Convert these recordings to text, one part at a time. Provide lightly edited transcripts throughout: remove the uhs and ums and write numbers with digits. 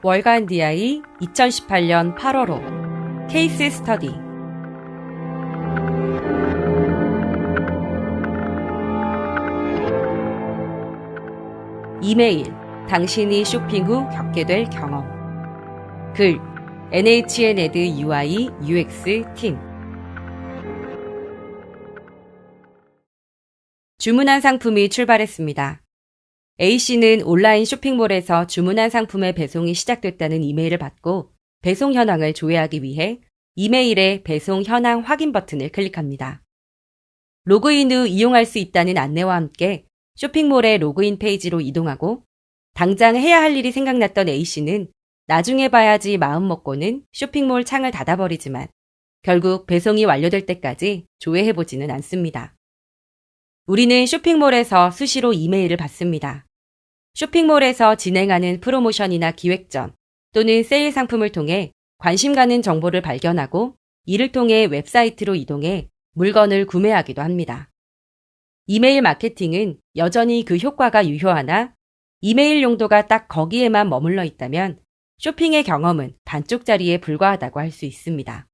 월간 DI 2018년 8월호 케이스 스터디 이메일, 당신이 쇼핑 후 겪게 될 경험. 글, NHN-ED UI UX 팀. 주문한 상품이 출발했습니다. A씨는 온라인 쇼핑몰에서 주문한 상품의 배송이 시작됐다는 이메일을 받고 배송 현황을 조회하기 위해 이메일에 배송 현황 확인 버튼을 클릭합니다. 로그인 후 이용할 수 있다는 안내와 함께 쇼핑몰의 로그인 페이지로 이동하고 당장 해야 할 일이 생각났던 A씨는 나중에 봐야지 마음먹고는 쇼핑몰 창을 닫아버리지만 결국 배송이 완료될 때까지 조회해보지는 않습니다. 우리는 쇼핑몰에서 수시로 이메일을 받습니다. 쇼핑몰에서 진행하는 프로모션이나 기획전 또는 세일 상품을 통해 관심 가는 정보를 발견하고 이를 통해 웹사이트로 이동해 물건을 구매하기도 합니다. 이메일 마케팅은 여전히 그 효과가 유효하나 이메일 용도가 딱 거기에만 머물러 있다면 쇼핑의 경험은 반쪽짜리에 불과하다고 할 수 있습니다.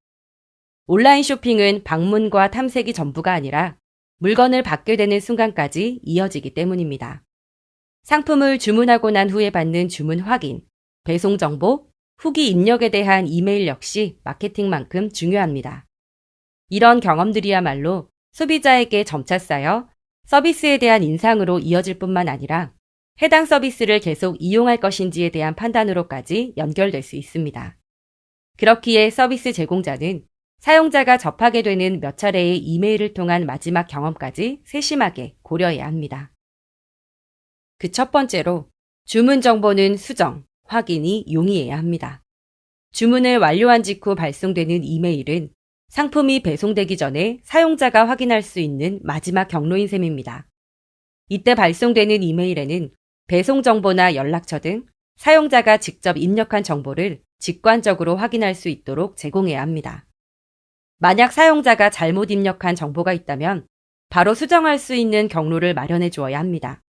온라인 쇼핑은 방문과 탐색이 전부가 아니라 물건을 받게 되는 순간까지 이어지기 때문입니다. 상품을 주문하고 난 후에 받는 주문 확인, 배송 정보, 후기 입력에 대한 이메일 역시 마케팅만큼 중요합니다. 이런 경험들이야말로 소비자에게 점차 쌓여 서비스에 대한 인상으로 이어질 뿐만 아니라 해당 서비스를 계속 이용할 것인지에 대한 판단으로까지 연결될 수 있습니다. 그렇기에 서비스 제공자는 사용자가 접하게 되는 몇 차례의 이메일을 통한 마지막 경험까지 세심하게 고려해야 합니다. 그 첫 번째로 주문 정보는 수정, 확인이 용이해야 합니다. 주문을 완료한 직후 발송되는 이메일은 상품이 배송되기 전에 사용자가 확인할 수 있는 마지막 경로인 셈입니다. 이때 발송되는 이메일에는 배송 정보나 연락처 등 사용자가 직접 입력한 정보를 직관적으로 확인할 수 있도록 제공해야 합니다. 만약 사용자가 잘못 입력한 정보가 있다면 바로 수정할 수 있는 경로를 마련해 주어야 합니다.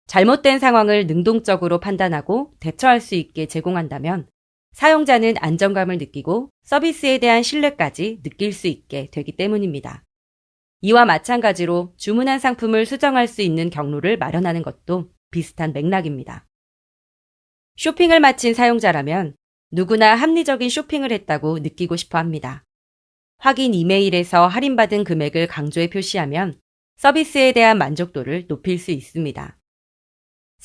잘못된 상황을 능동적으로 판단하고 대처할 수 있게 제공한다면 사용자는 안정감을 느끼고 서비스에 대한 신뢰까지 느낄 수 있게 되기 때문입니다. 이와 마찬가지로 주문한 상품을 수정할 수 있는 경로를 마련하는 것도 비슷한 맥락입니다. 쇼핑을 마친 사용자라면 누구나 합리적인 쇼핑을 했다고 느끼고 싶어 합니다. 확인 이메일에서 할인받은 금액을 강조해 표시하면 서비스에 대한 만족도를 높일 수 있습니다.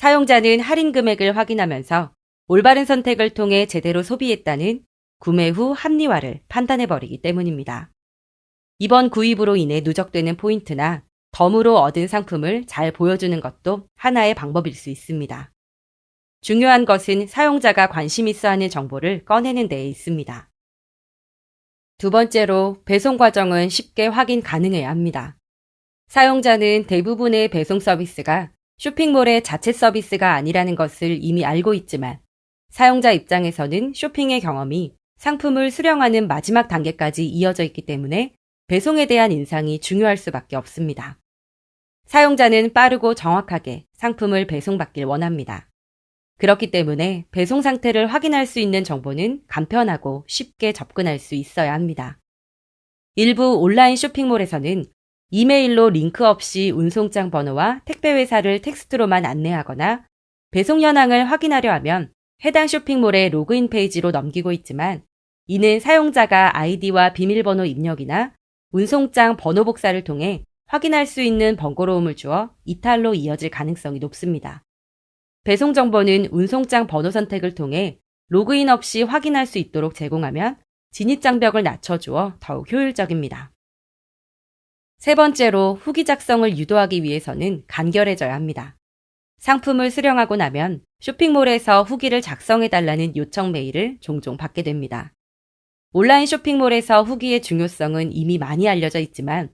사용자는 할인 금액을 확인하면서 올바른 선택을 통해 제대로 소비했다는 구매 후 합리화를 판단해버리기 때문입니다. 이번 구입으로 인해 누적되는 포인트나 덤으로 얻은 상품을 잘 보여주는 것도 하나의 방법일 수 있습니다. 중요한 것은 사용자가 관심 있어 하는 정보를 꺼내는 데에 있습니다. 두 번째로 배송 과정은 쉽게 확인 가능해야 합니다. 사용자는 대부분의 배송 서비스가 쇼핑몰의 자체 서비스가 아니라는 것을 이미 알고 있지만 사용자 입장에서는 쇼핑의 경험이 상품을 수령하는 마지막 단계까지 이어져 있기 때문에 배송에 대한 인상이 중요할 수밖에 없습니다. 사용자는 빠르고 정확하게 상품을 배송받길 원합니다. 그렇기 때문에 배송 상태를 확인할 수 있는 정보는 간편하고 쉽게 접근할 수 있어야 합니다. 일부 온라인 쇼핑몰에서는 이메일로 링크 없이 운송장 번호와 택배 회사를 텍스트로만 안내하거나 배송 현황을 확인하려 하면 해당 쇼핑몰의 로그인 페이지로 넘기고 있지만 이는 사용자가 아이디와 비밀번호 입력이나 운송장 번호 복사를 통해 확인할 수 있는 번거로움을 주어 이탈로 이어질 가능성이 높습니다. 배송 정보는 운송장 번호 선택을 통해 로그인 없이 확인할 수 있도록 제공하면 진입 장벽을 낮춰주어 더욱 효율적입니다. 세 번째로 후기 작성을 유도하기 위해서는 간결해져야 합니다. 상품을 수령하고 나면 쇼핑몰에서 후기를 작성해달라는 요청 메일을 종종 받게 됩니다. 온라인 쇼핑몰에서 후기의 중요성은 이미 많이 알려져 있지만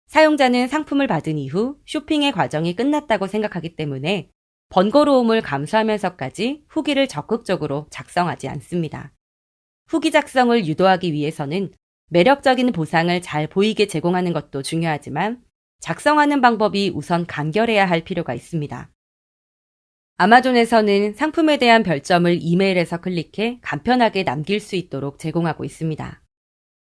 사용자는 상품을 받은 이후 쇼핑의 과정이 끝났다고 생각하기 때문에 번거로움을 감수하면서까지 후기를 적극적으로 작성하지 않습니다. 후기 작성을 유도하기 위해서는 매력적인 보상을 잘 보이게 제공하는 것도 중요하지만 작성하는 방법이 우선 간결해야 할 필요가 있습니다. 아마존에서는 상품에 대한 별점을 이메일에서 클릭해 간편하게 남길 수 있도록 제공하고 있습니다.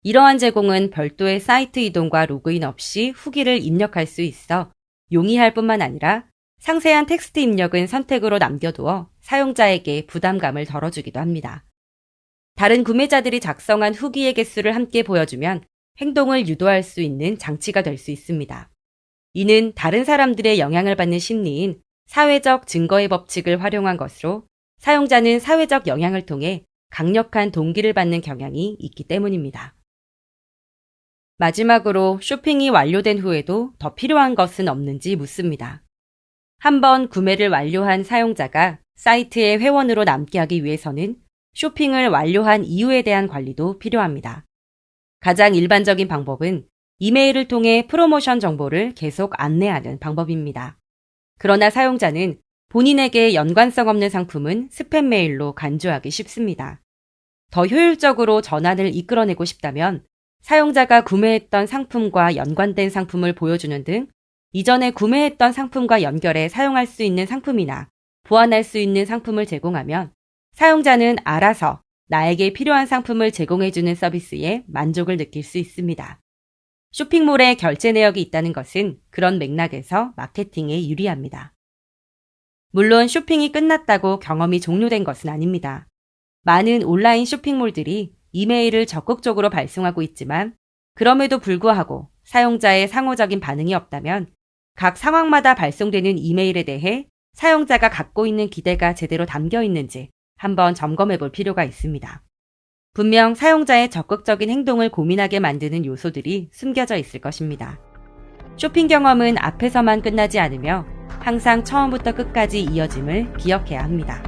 이러한 제공은 별도의 사이트 이동과 로그인 없이 후기를 입력할 수 있어 용이할 뿐만 아니라 상세한 텍스트 입력은 선택으로 남겨두어 사용자에게 부담감을 덜어주기도 합니다. 다른 구매자들이 작성한 후기의 개수를 함께 보여주면 행동을 유도할 수 있는 장치가 될 수 있습니다. 이는 다른 사람들의 영향을 받는 심리인 사회적 증거의 법칙을 활용한 것으로 사용자는 사회적 영향을 통해 강력한 동기를 받는 경향이 있기 때문입니다. 마지막으로 쇼핑이 완료된 후에도 더 필요한 것은 없는지 묻습니다. 한번 구매를 완료한 사용자가 사이트의 회원으로 남게 하기 위해서는 쇼핑을 완료한 이유에 대한 관리도 필요합니다. 가장 일반적인 방법은 이메일을 통해 프로모션 정보를 계속 안내하는 방법입니다. 그러나 사용자는 본인에게 연관성 없는 상품은 스팸 메일로 간주하기 쉽습니다. 더 효율적으로 전환을 이끌어내고 싶다면 사용자가 구매했던 상품과 연관된 상품을 보여주는 등 이전에 구매했던 상품과 연결해 사용할 수 있는 상품이나 보완할 수 있는 상품을 제공하면 사용자는 알아서 나에게 필요한 상품을 제공해주는 서비스에 만족을 느낄 수 있습니다. 쇼핑몰에 결제 내역이 있다는 것은 그런 맥락에서 마케팅에 유리합니다. 물론 쇼핑이 끝났다고 경험이 종료된 것은 아닙니다. 많은 온라인 쇼핑몰들이 이메일을 적극적으로 발송하고 있지만 그럼에도 불구하고 사용자의 상호적인 반응이 없다면 각 상황마다 발송되는 이메일에 대해 사용자가 갖고 있는 기대가 제대로 담겨 있는지 한번 점검해 볼 필요가 있습니다. 분명 사용자의 적극적인 행동을 고민하게 만드는 요소들이 숨겨져 있을 것입니다. 쇼핑 경험은 앞에서만 끝나지 않으며 항상 처음부터 끝까지 이어짐을 기억해야 합니다.